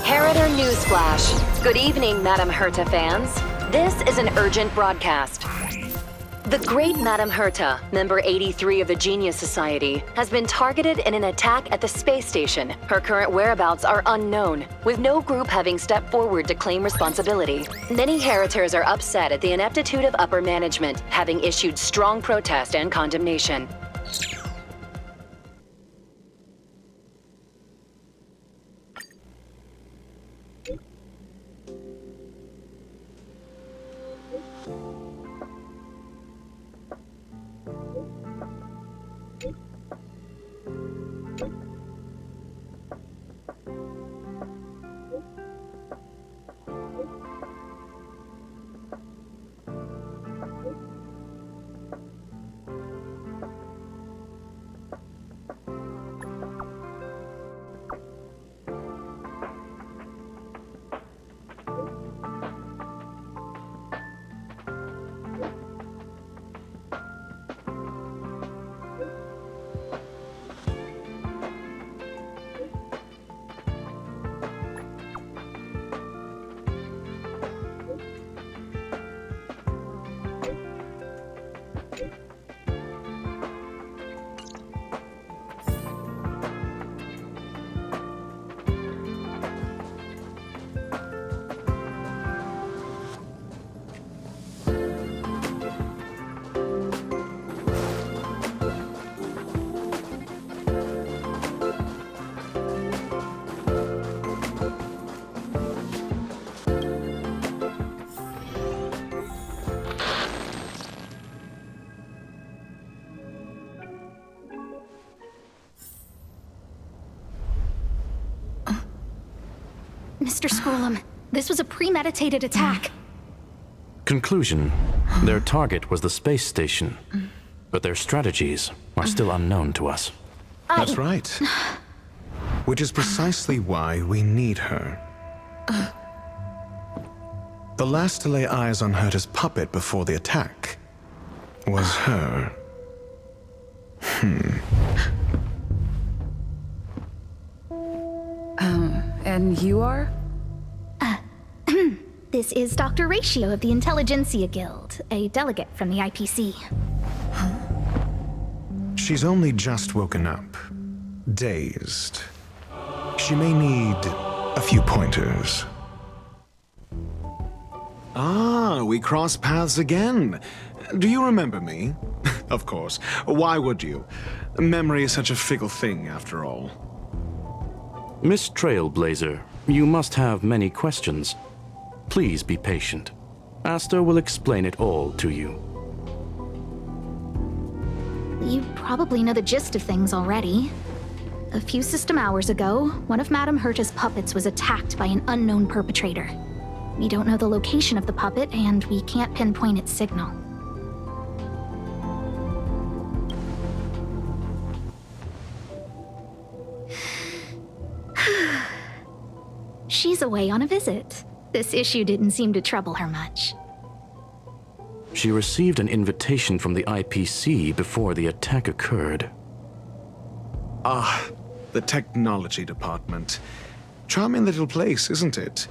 Herta Newsflash. Good evening, Madam Herta fans. This is an urgent broadcast. The great Madam Herta, member 83 of the Genius Society, has been targeted in an attack at the space station. Her current whereabouts are unknown, with no group having stepped forward to claim responsibility. Many Heritors are upset at the ineptitude of upper management, having issued strong protest and condemnation. Mr. Scrollum, this was a premeditated attack. Conclusion. Their target was the space station, but their strategies are still unknown to us. That's right. Which is precisely why we need her. The last to lay eyes on Herta's puppet before the attack was her. And you are? This is Dr. Ratio of the Intelligentsia Guild, a delegate from the IPC. She's only just woken up, dazed. She may need a few pointers. Ah, we cross paths again. Do you remember me? Of course. Why would you? Memory is such a fickle thing, after all. Miss Trailblazer, you must have many questions. Please be patient. Asta will explain it all to you. You probably know the gist of things already. A few system hours ago, one of Madame Herta's puppets was attacked by an unknown perpetrator. We don't know the location of the puppet, and we can't pinpoint its signal. She's away on a visit. This issue didn't seem to trouble her much. She received an invitation from the IPC before the attack occurred. Ah, the technology department. Charming little place, isn't it?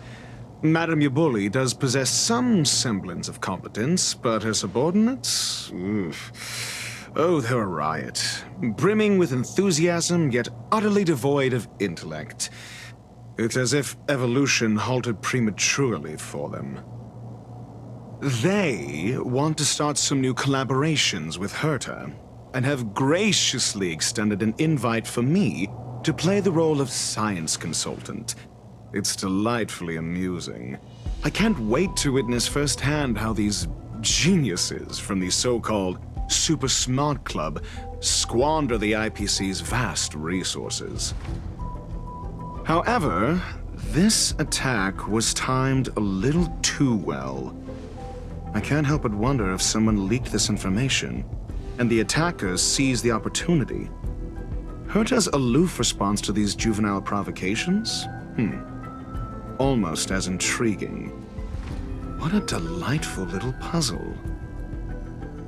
Madame Yabuli does possess some semblance of competence, but her subordinates? Oof. Oh, they're a riot. Brimming with enthusiasm, yet utterly devoid of intellect. It's as if evolution halted prematurely for them. They want to start some new collaborations with Herta, and have graciously extended an invite for me to play the role of science consultant. It's delightfully amusing. I can't wait to witness firsthand how these geniuses from the so-called Super Smart Club squander the IPC's vast resources. However, this attack was timed a little too well. I can't help but wonder if someone leaked this information, and the attackers seized the opportunity. Herta's aloof response to these juvenile provocations? Almost as intriguing. What a delightful little puzzle.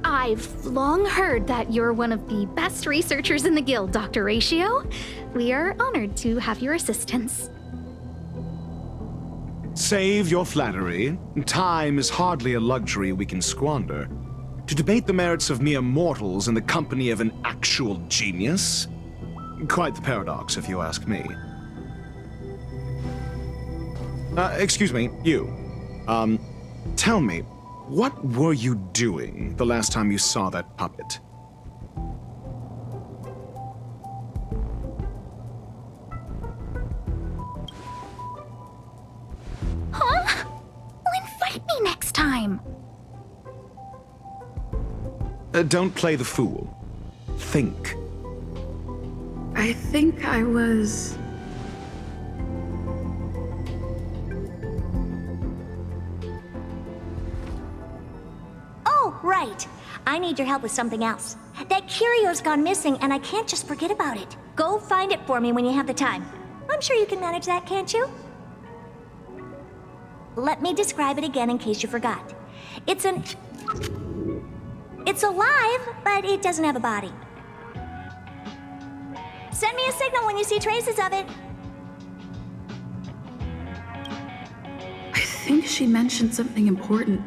I've long heard that you're one of the best researchers in the guild, Dr. Ratio. We are honored to have your assistance. Save your flattery. Time is hardly a luxury we can squander. To debate the merits of mere mortals in the company of an actual genius? Quite the paradox, if you ask me. Excuse me, you. Tell me, what were you doing the last time you saw that puppet? Huh? Well, invite me next time. Don't play the fool. Think. I think I was... Oh, right. I need your help with something else. That curio's gone missing, and I can't just forget about it. Go find it for me when you have the time. I'm sure you can manage that, can't you? Let me describe it again in case you forgot. It's alive, but it doesn't have a body. Send me a signal when you see traces of it. I think she mentioned something important,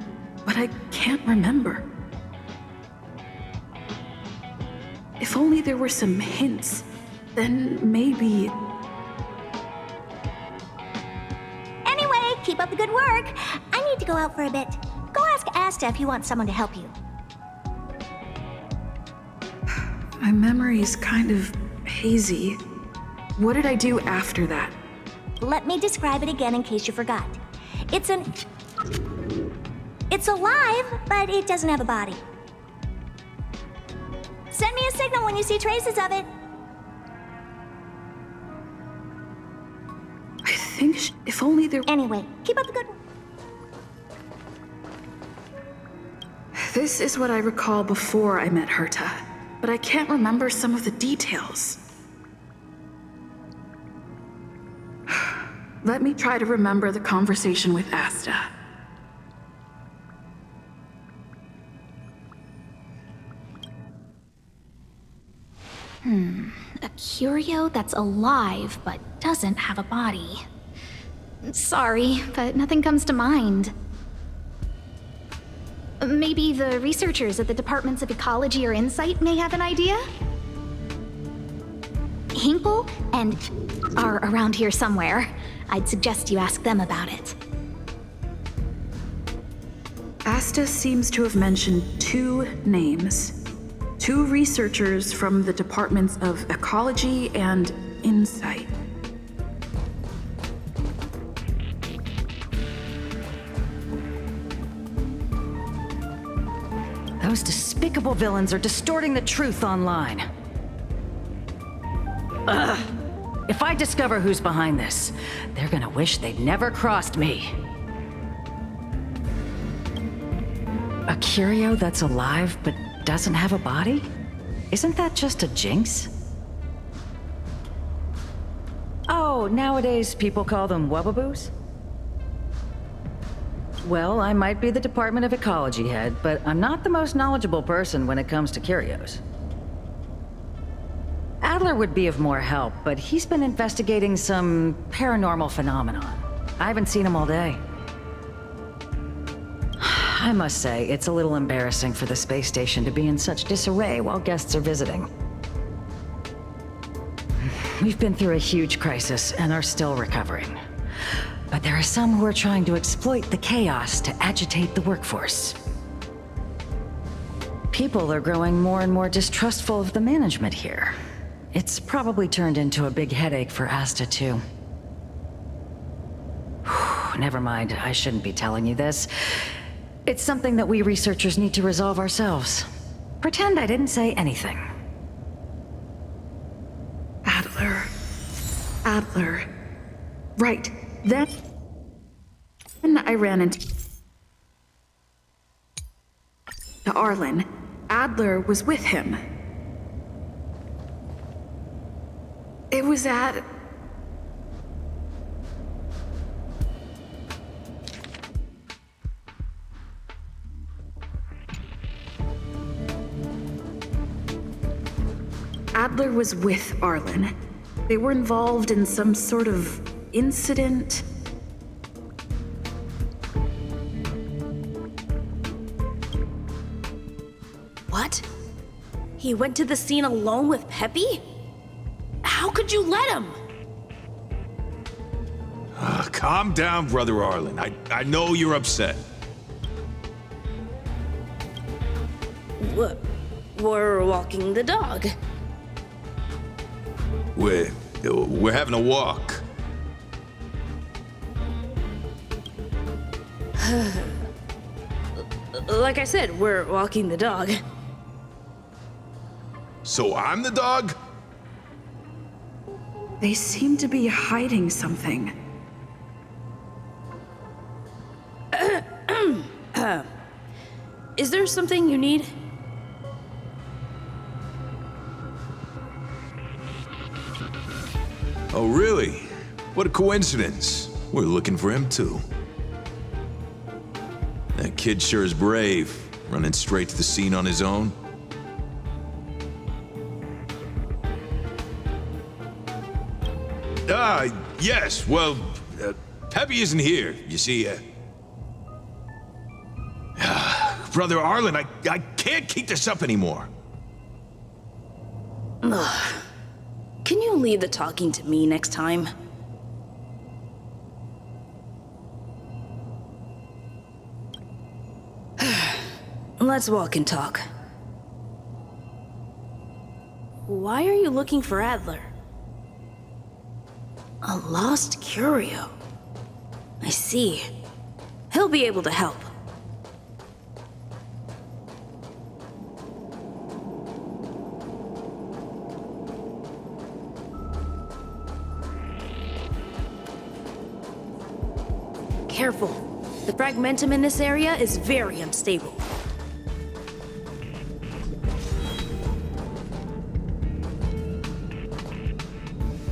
but I can't remember. If only there were some hints, then maybe... Anyway, keep up the good work. I need to go out for a bit. Go ask Asta if you want someone to help you. My memory's kind of hazy. What did I do after that? Let me describe it again in case you forgot. It's alive, but it doesn't have a body. Send me a signal when you see traces of it. I think if only there... Anyway, keep up the good work. This is what I recall before I met Herta, but I can't remember some of the details. Let me try to remember the conversation with Asta. A curio that's alive but doesn't have a body. Sorry, but nothing comes to mind. Maybe the researchers at the Departments of Ecology or Insight may have an idea? Hinkel and are around here somewhere. I'd suggest you ask them about it. Asta seems to have mentioned two names. Two researchers from the Departments of Ecology and Insight. Those despicable villains are distorting the truth online. Ugh. If I discover who's behind this, they're gonna wish they'd never crossed me. A curio that's alive but doesn't have a body? Isn't that just a jinx? Oh, nowadays people call them wubbaboos? Well, I might be the Department of Ecology head, but I'm not the most knowledgeable person when it comes to curios. Adler would be of more help, but he's been investigating some paranormal phenomenon. I haven't seen him all day. I must say, it's a little embarrassing for the space station to be in such disarray while guests are visiting. We've been through a huge crisis and are still recovering. But there are some who are trying to exploit the chaos to agitate the workforce. People are growing more and more distrustful of the management here. It's probably turned into a big headache for Asta, too. Never mind, I shouldn't be telling you this. It's something that we researchers need to resolve ourselves. Pretend I didn't say anything. Adler. Right, then I ran into Arlan. Adler was with him. It was at... Adler was with Arlan. They were involved in some sort of incident. What? He went to the scene alone with Peppy? How could you let him? Calm down, Brother Arlan. I know you're upset. We're walking the dog. We're having a walk. Like I said, we're walking the dog. So I'm the dog? They seem to be hiding something. Is there something you need? Oh, really? What a coincidence. We're looking for him, too. That kid sure is brave, running straight to the scene on his own. Yes, well, Peppy isn't here, you see. Brother Arlan, I can't keep this up anymore. Can you leave the talking to me next time? Let's walk and talk. Why are you looking for Adler? A lost curio. I see. He'll be able to help. Careful. The fragmentum in this area is very unstable.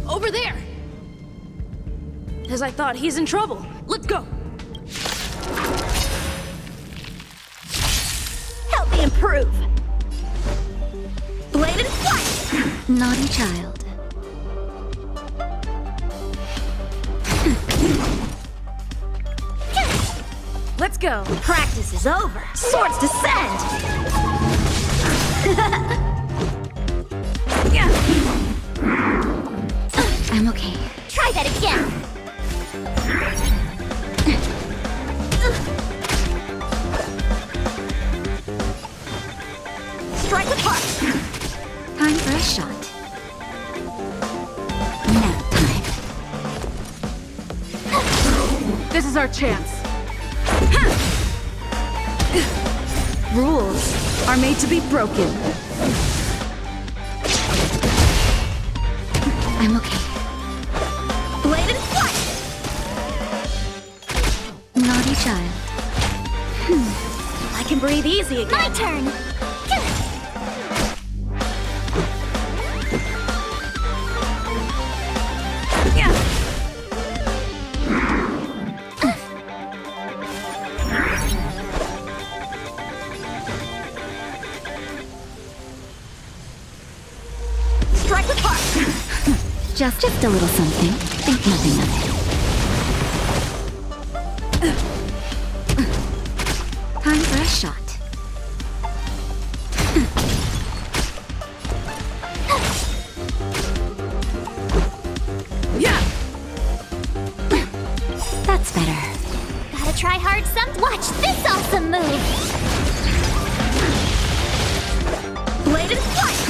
Over there! As I thought, he's in trouble. Let's go! Help me improve! Blade and flight! Naughty child. Let's go! Practice is over. Swords descend! I'm okay. Try that again! Strike with heart! Time for a shot. Nap time. This is our chance. Rules are made to be broken. I'm okay. Blade and flight! Naughty child. I can breathe easy again. My turn! Strike with heart! Just a little something. Think nothing of it. Time for a shot. Watch this awesome move! Bladed flight!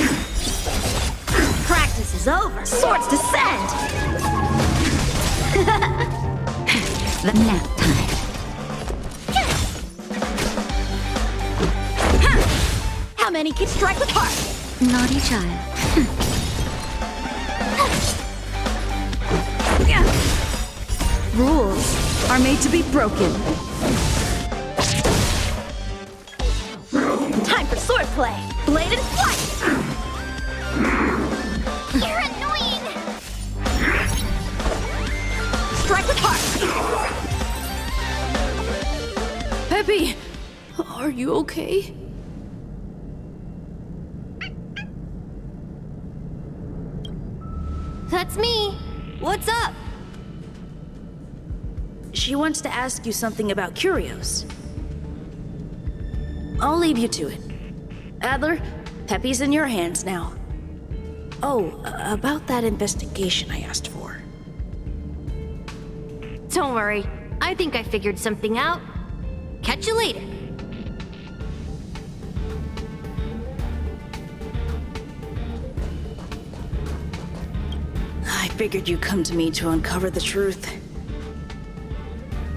Practice is over. Swords descend! The nap time. How many can strike with heart? Naughty child. Rules are made to be broken. Time for swordplay. Bladed flight! You're annoying! Strike with heart! Peppy, are you okay? That's me. What's up? She wants to ask you something about curios. I'll leave you to it. Adler, Peppy's in your hands now. Oh, about that investigation I asked for. Don't worry. I think I figured something out. Catch you later. I figured you'd come to me to uncover the truth.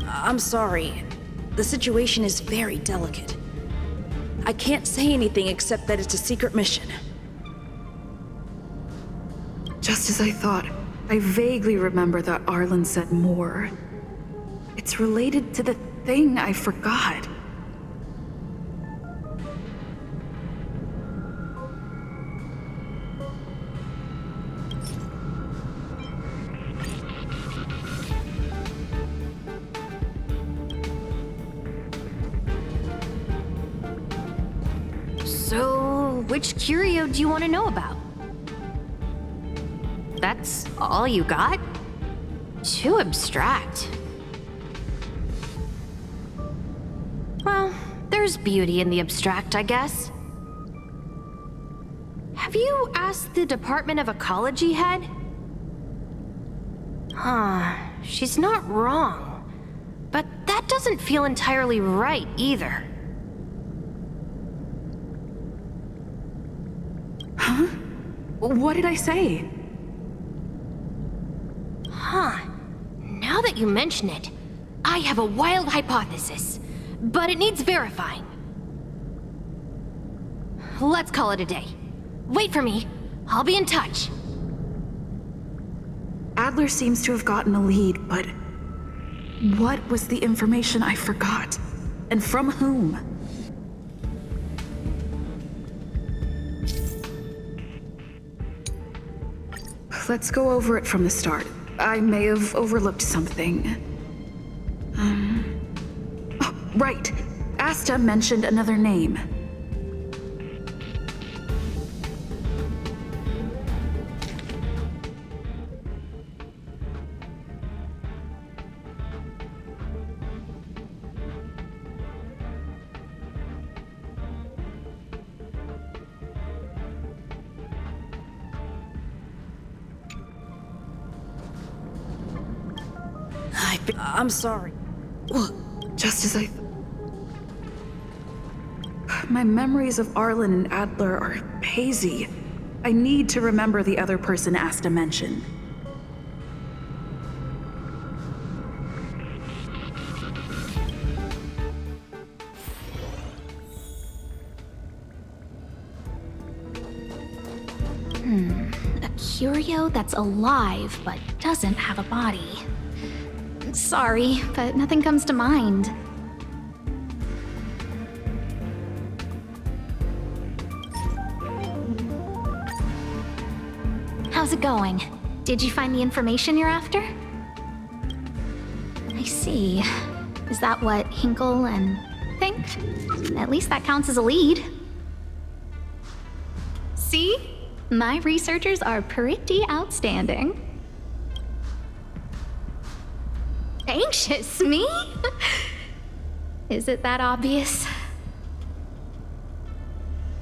I'm sorry. The situation is very delicate. I can't say anything except that it's a secret mission. Just as I thought, I vaguely remember that Arlan said more. It's related to the thing I forgot. So, which curio do you want to know about? That's all you got? Too abstract. Well, there's beauty in the abstract, I guess. Have you asked the Department of Ecology head? Huh, she's not wrong. But that doesn't feel entirely right either. Huh? What did I say? Huh. Now that you mention it, I have a wild hypothesis, but it needs verifying. Let's call it a day. Wait for me. I'll be in touch. Adler seems to have gotten a lead, but what was the information I forgot? And from whom? Let's go over it from the start. I may have overlooked something. Oh, right. Asta mentioned another name. I'm sorry. Just as my memories of Arlan and Adler are hazy. I need to remember the other person Asta mentioned. A curio that's alive but doesn't have a body. Sorry, but nothing comes to mind. How's it going? Did you find the information you're after? I see. Is that what Hinkel and think? At least that counts as a lead. See? My researchers are pretty outstanding. Anxious, me? Is it that obvious?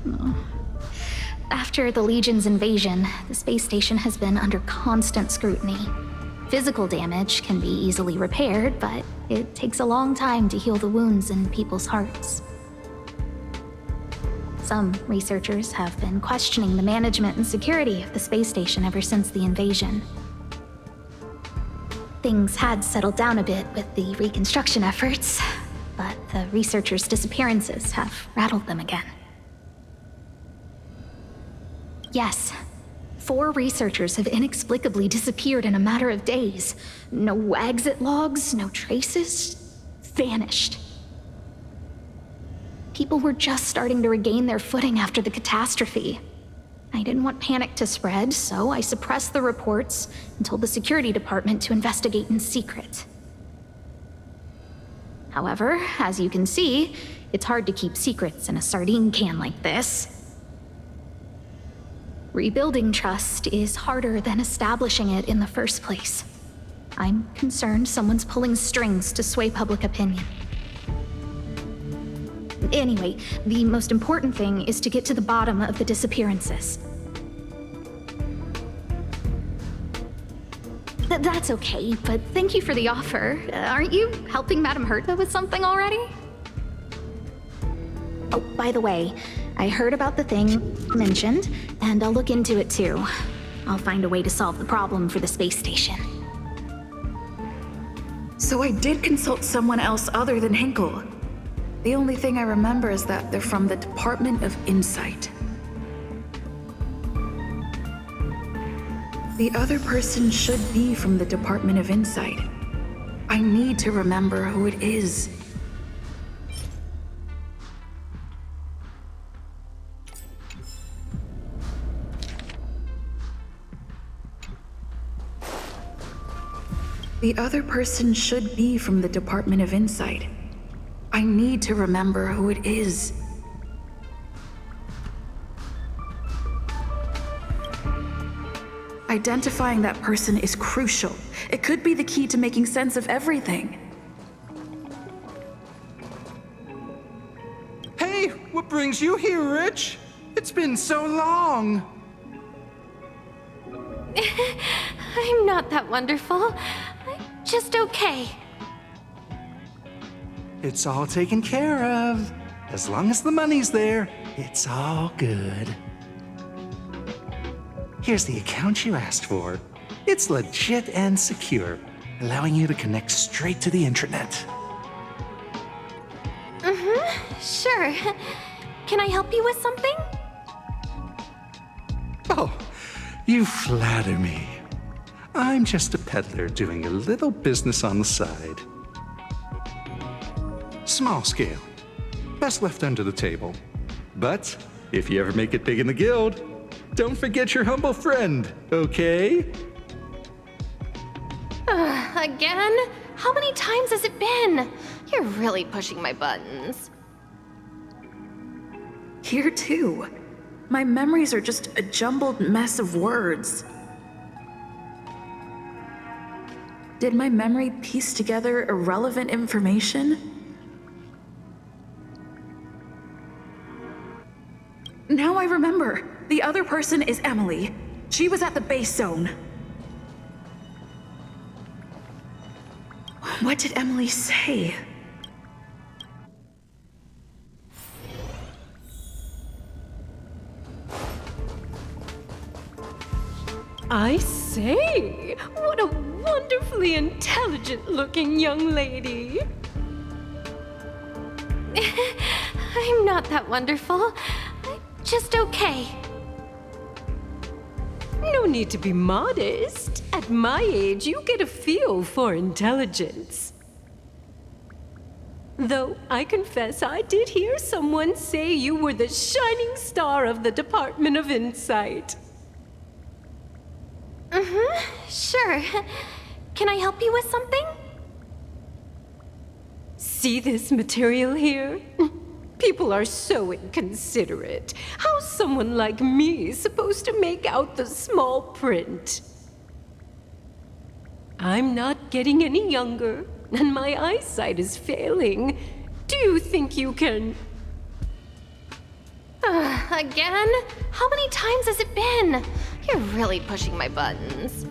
No. After the Legion's invasion, the space station has been under constant scrutiny. Physical damage can be easily repaired, but it takes a long time to heal the wounds in people's hearts. Some researchers have been questioning the management and security of the space station ever since the invasion. Things had settled down a bit with the reconstruction efforts, but the researchers' disappearances have rattled them again. Yes, 4 researchers have inexplicably disappeared in a matter of days. No exit logs, no traces, vanished. People were just starting to regain their footing after the catastrophe. I didn't want panic to spread, so I suppressed the reports and told the security department to investigate in secret. However, as you can see, it's hard to keep secrets in a sardine can like this. Rebuilding trust is harder than establishing it in the first place. I'm concerned someone's pulling strings to sway public opinion. Anyway, the most important thing is to get to the bottom of the disappearances. That's okay, but thank you for the offer. Aren't you helping Madame Herta with something already? Oh, by the way, I heard about the thing mentioned, and I'll look into it too. I'll find a way to solve the problem for the space station. So I did consult someone else other than Hinkel. The only thing I remember is that they're from the Department of Insight. The other person should be from the Department of Insight. I need to remember who it is. The other person should be from the Department of Insight. I need to remember who it is. Identifying that person is crucial. It could be the key to making sense of everything. Hey, what brings you here, Rich? It's been so long. I'm not that wonderful. I'm just okay. It's all taken care of. As long as the money's there, it's all good. Here's the account you asked for. It's legit and secure, allowing you to connect straight to the intranet. Sure. Can I help you with something? Oh, you flatter me. I'm just a peddler doing a little business on the side. Small scale. Best left under the table. But if you ever make it big in the guild, don't forget your humble friend, okay? Again? How many times has it been? You're really pushing my buttons. Here too. My memories are just a jumbled mess of words. Did my memory piece together irrelevant information? Now I remember. The other person is Emily. She was at the base zone. What did Emily say? I say, what a wonderfully intelligent-looking young lady. I'm not that wonderful. I'm just okay. No need to be modest. At my age, you get a feel for intelligence. Though I confess I did hear someone say you were the shining star of the Department of Insight. Sure. Can I help you with something? See this material here? People are so inconsiderate. How's someone like me supposed to make out the small print? I'm not getting any younger, and my eyesight is failing. Do you think you can... Again? How many times has it been? You're really pushing my buttons.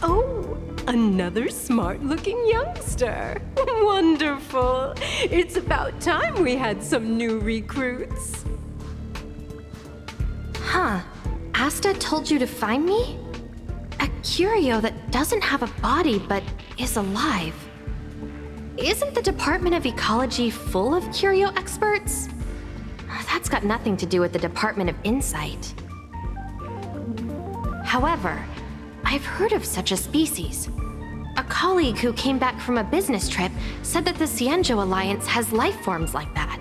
Oh, another smart-looking youngster. Wonderful. It's about time we had some new recruits. Huh. Asta told you to find me? A curio that doesn't have a body but is alive. Isn't the Department of Ecology full of curio experts? That's got nothing to do with the Department of Insight. However, I've heard of such a species. A colleague who came back from a business trip said that the Cienjo Alliance has life forms like that.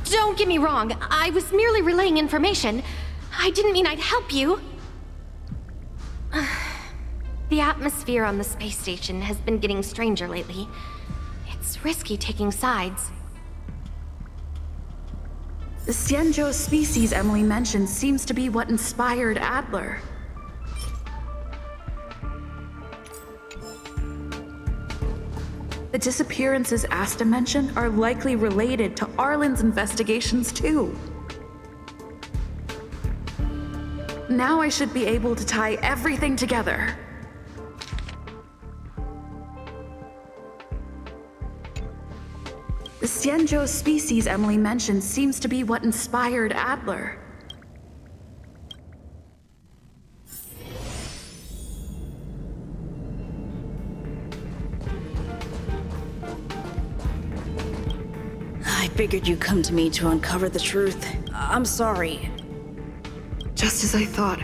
Don't get me wrong, I was merely relaying information. I didn't mean I'd help you. The atmosphere on the space station has been getting stranger lately. It's risky taking sides. The Cienjo species Emily mentioned seems to be what inspired Adler. The disappearances Asta mentioned are likely related to Arlan's investigations too. Now I should be able to tie everything together. The Cienjo species Emily mentioned seems to be what inspired Adler. I figured you'd come to me to uncover the truth. I'm sorry. Just as I thought,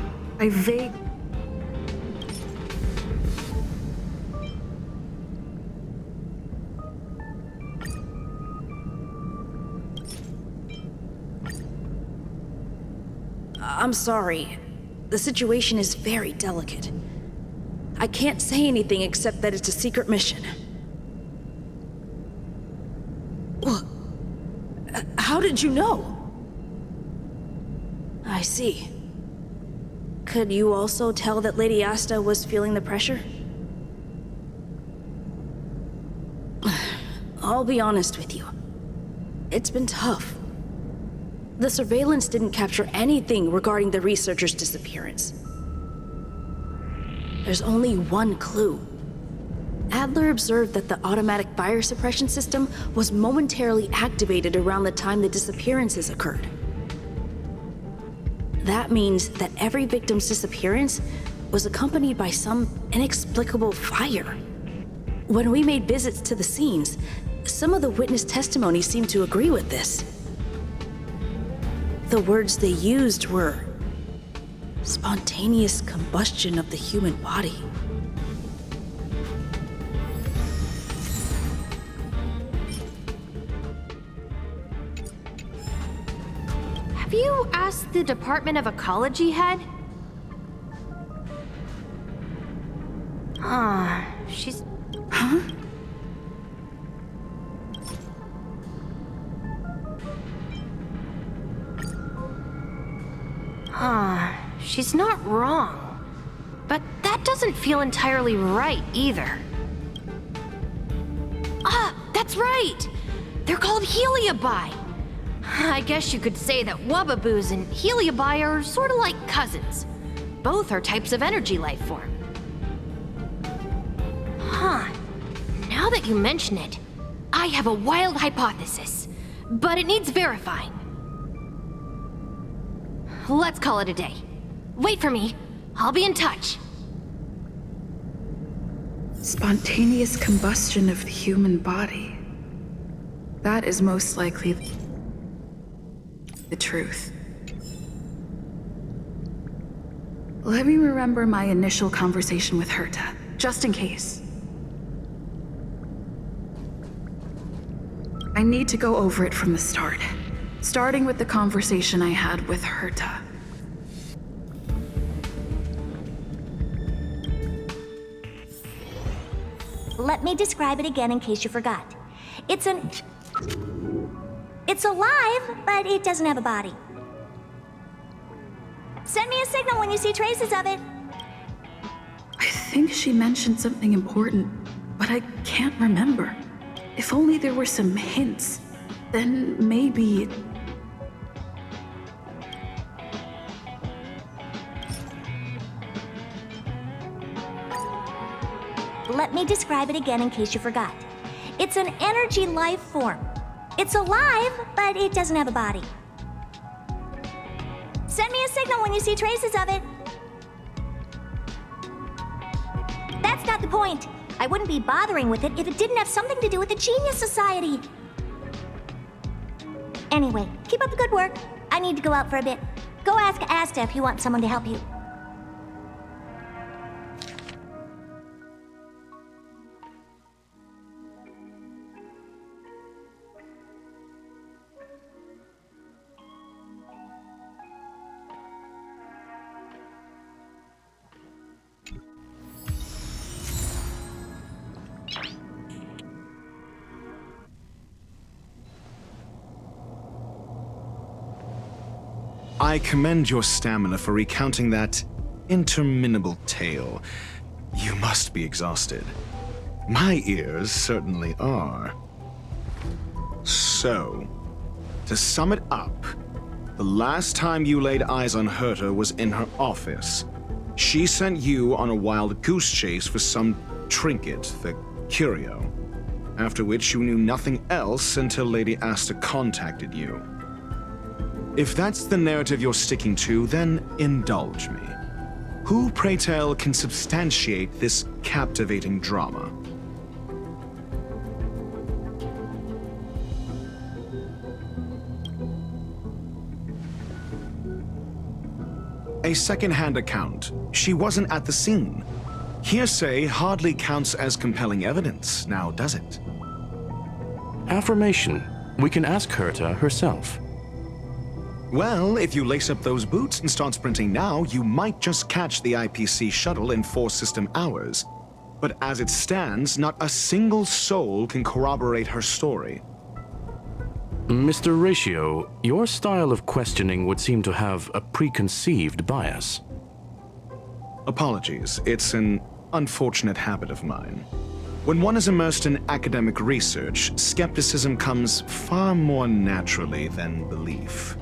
I'm sorry. The situation is very delicate. I can't say anything except that it's a secret mission. What? How did you know? I see. Could you also tell that Lady Asta was feeling the pressure? I'll be honest with you. It's been tough. The surveillance didn't capture anything regarding the researcher's disappearance. There's only one clue. Adler observed that the automatic fire suppression system was momentarily activated around the time the disappearances occurred. That means that every victim's disappearance was accompanied by some inexplicable fire. When we made visits to the scenes, some of the witness testimony seemed to agree with this. The words they used were spontaneous combustion of the human body. Have you asked the Department of Ecology head? She's... Huh? She's not wrong. But that doesn't feel entirely right either. That's right! They're called Heliobi. I guess you could say that Wubbaboos and Heliobi are sort of like cousins. Both are types of energy life form. Now that you mention it, I have a wild hypothesis, but it needs verifying. Let's call it a day. Wait for me. I'll be in touch. Spontaneous combustion of the human body. That is most likely the truth. Let me remember my initial conversation with Herta, just in case. I need to go over it from the start, starting with the conversation I had with Herta. Let me describe it again in case you forgot. It's alive, but it doesn't have a body. Send me a signal when you see traces of it. I think she mentioned something important, but I can't remember. If only there were some hints, then maybe... me describe it again in case you forgot. It's an energy life form. It's alive, but it doesn't have a body. Send me a signal when you see traces of it. That's not the point. I wouldn't be bothering with it if it didn't have something to do with the Genius Society. Anyway, keep up the good work. I need to go out for a bit. Go ask Asta if you want someone to help you. I commend your stamina for recounting that interminable tale. You must be exhausted. My ears certainly are. So, to sum it up, the last time you laid eyes on Herta was in her office. She sent you on a wild goose chase for some trinket, the curio, after which you knew nothing else until Lady Asta contacted you. If that's the narrative you're sticking to, then indulge me. Who, pray tell, can substantiate this captivating drama? A second-hand account. She wasn't at the scene. Hearsay hardly counts as compelling evidence, now does it? Affirmation. We can ask Herta herself. Well, if you lace up those boots and start sprinting now, you might just catch the IPC shuttle in 4 system hours. But as it stands, not a single soul can corroborate her story. Mr. Ratio, your style of questioning would seem to have a preconceived bias. Apologies, it's an unfortunate habit of mine. When one is immersed in academic research, skepticism comes far more naturally than belief.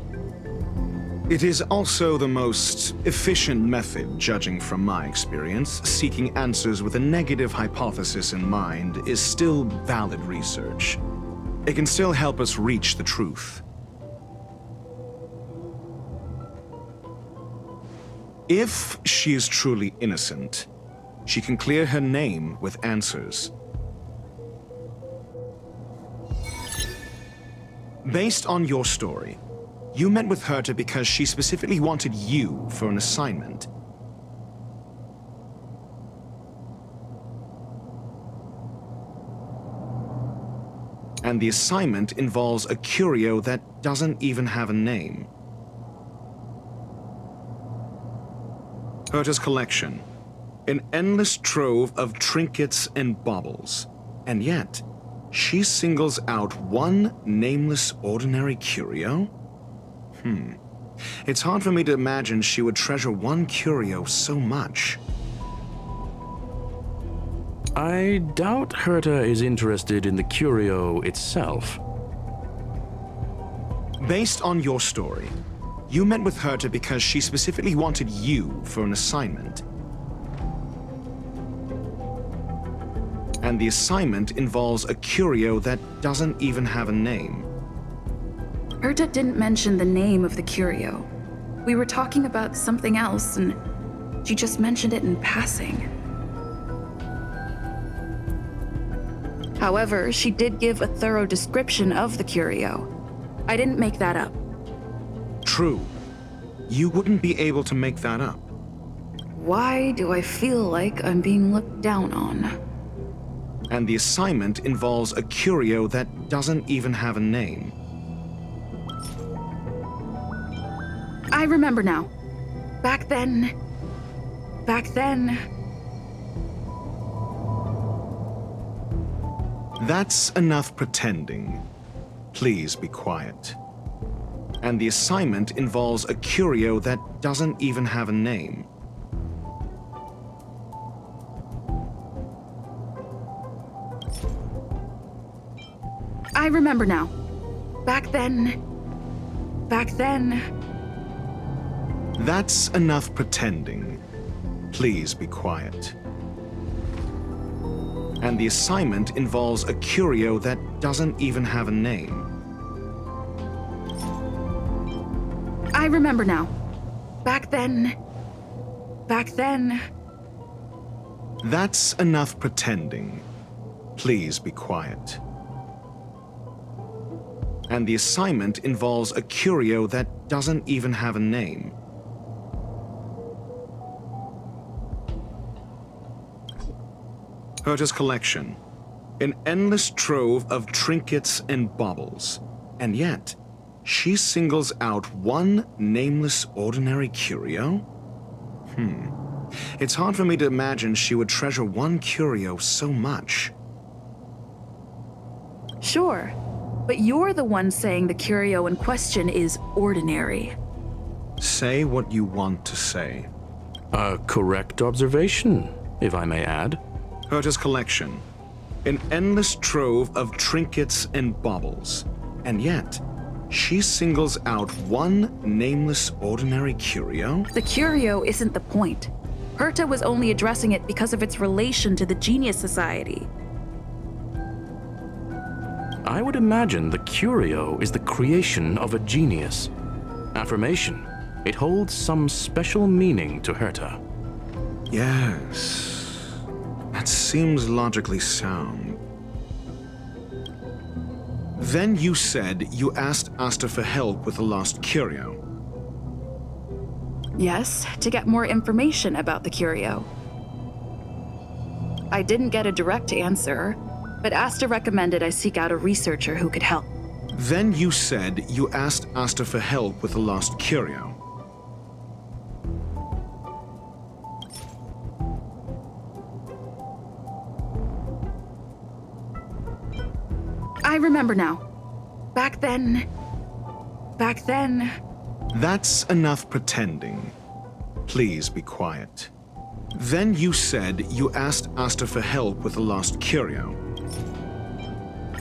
It is also the most efficient method, judging from my experience. Seeking answers with a negative hypothesis in mind is still valid research. It can still help us reach the truth. If she is truly innocent, she can clear her name with answers. Based on your story, you met with Herta because she specifically wanted you for an assignment. And the assignment involves a curio that doesn't even have a name. Herta's collection. An endless trove of trinkets and baubles. And yet, she singles out one nameless ordinary curio? It's hard for me to imagine she would treasure one curio so much. I doubt Herta is interested in the curio itself. Based on your story, you met with Herta because she specifically wanted you for an assignment. And the assignment involves a curio that doesn't even have a name. Herta didn't mention the name of the curio. We were talking about something else, and she just mentioned it in passing. However, she did give a thorough description of the curio. I didn't make that up. True. You wouldn't be able to make that up. Why do I feel like I'm being looked down on? And the assignment involves a curio that doesn't even have a name. I remember now. Back then... That's enough pretending. Please be quiet. And the assignment involves a curio that doesn't even have a name. I remember now. Back then... That's enough pretending. Please be quiet. And the assignment involves a curio that doesn't even have a name. I remember now. Back then... That's enough pretending. Please be quiet. And the assignment involves a curio that doesn't even have a name. Herta's collection. An endless trove of trinkets and baubles. And yet, she singles out one nameless ordinary curio? It's hard for me to imagine she would treasure one curio so much. Sure, but you're the one saying the curio in question is ordinary. Say what you want to say. A correct observation, if I may add. Herta's collection. An endless trove of trinkets and baubles. And yet, she singles out one nameless ordinary curio? The curio isn't the point. Herta was only addressing it because of its relation to the Genius Society. I would imagine the curio is the creation of a genius. Affirmation. It holds some special meaning to Herta. Yes. That seems logically sound. Then you said you asked Asta for help with the lost curio. Yes, to get more information about the curio. I didn't get a direct answer, but Asta recommended I seek out a researcher who could help. Then you said you asked Asta for help with the lost curio. I remember now. Back then... That's enough pretending. Please be quiet. Then you said you asked Asta for help with the lost curio.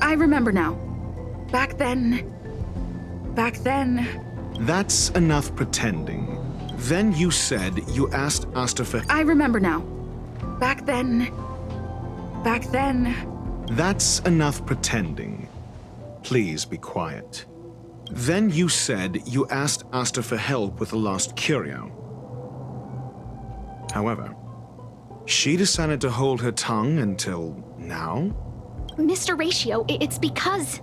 I remember now. Back then... That's enough pretending. Then you said you asked Asta for... I remember now. Back then... That's enough pretending. Please be quiet. Then you said you asked Asta for help with the lost curio. However, she decided to hold her tongue until now? Mr. Ratio, it's because...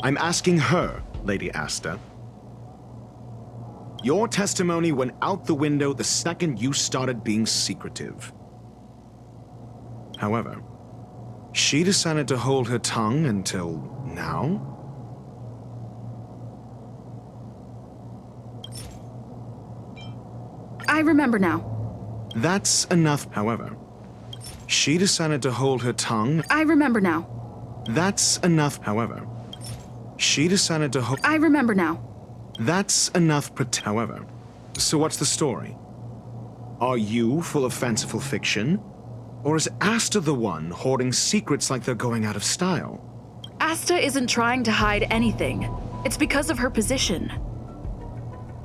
I'm asking her, Lady Asta. Your testimony went out the window the second you started being secretive. However, she decided to hold her tongue until now? I remember now. That's enough. However, she decided to hold her tongue. I remember now. That's enough. However, she decided to hold... I remember now. That's enough. However, so what's the story? Are you full of fanciful fiction? Or is Asta the one hoarding secrets like they're going out of style? Asta isn't trying to hide anything. It's because of her position.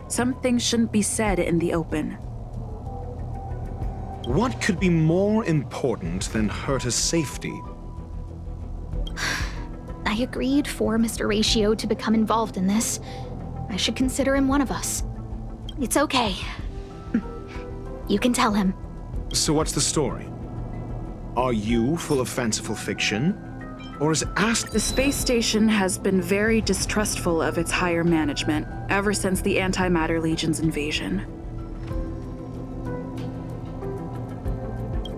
Some things shouldn't be said in the open. What could be more important than Herta's safety? I agreed for Mr. Ratio to become involved in this. I should consider him one of us. It's okay. You can tell him. So what's the story? Are you full of fanciful fiction? Or is Asta... The space station has been very distrustful of its higher management ever since the Antimatter Legion's invasion.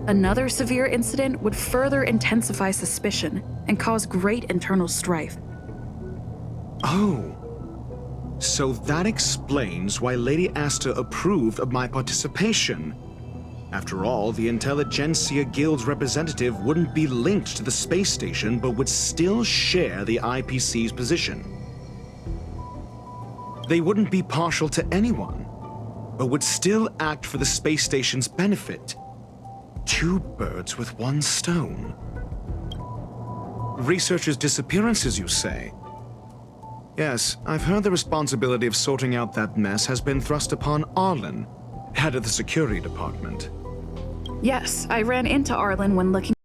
Another severe incident would further intensify suspicion and cause great internal strife. Oh. So that explains why Lady Asta approved of my participation. After all, the Intelligentsia Guild's representative wouldn't be linked to the space station, but would still share the IPC's position. They wouldn't be partial to anyone, but would still act for the space station's benefit. Two birds with one stone. Researchers' disappearances, you say? Yes, I've heard the responsibility of sorting out that mess has been thrust upon Arlan, head of the security department. Yes, I ran into Arlan when looking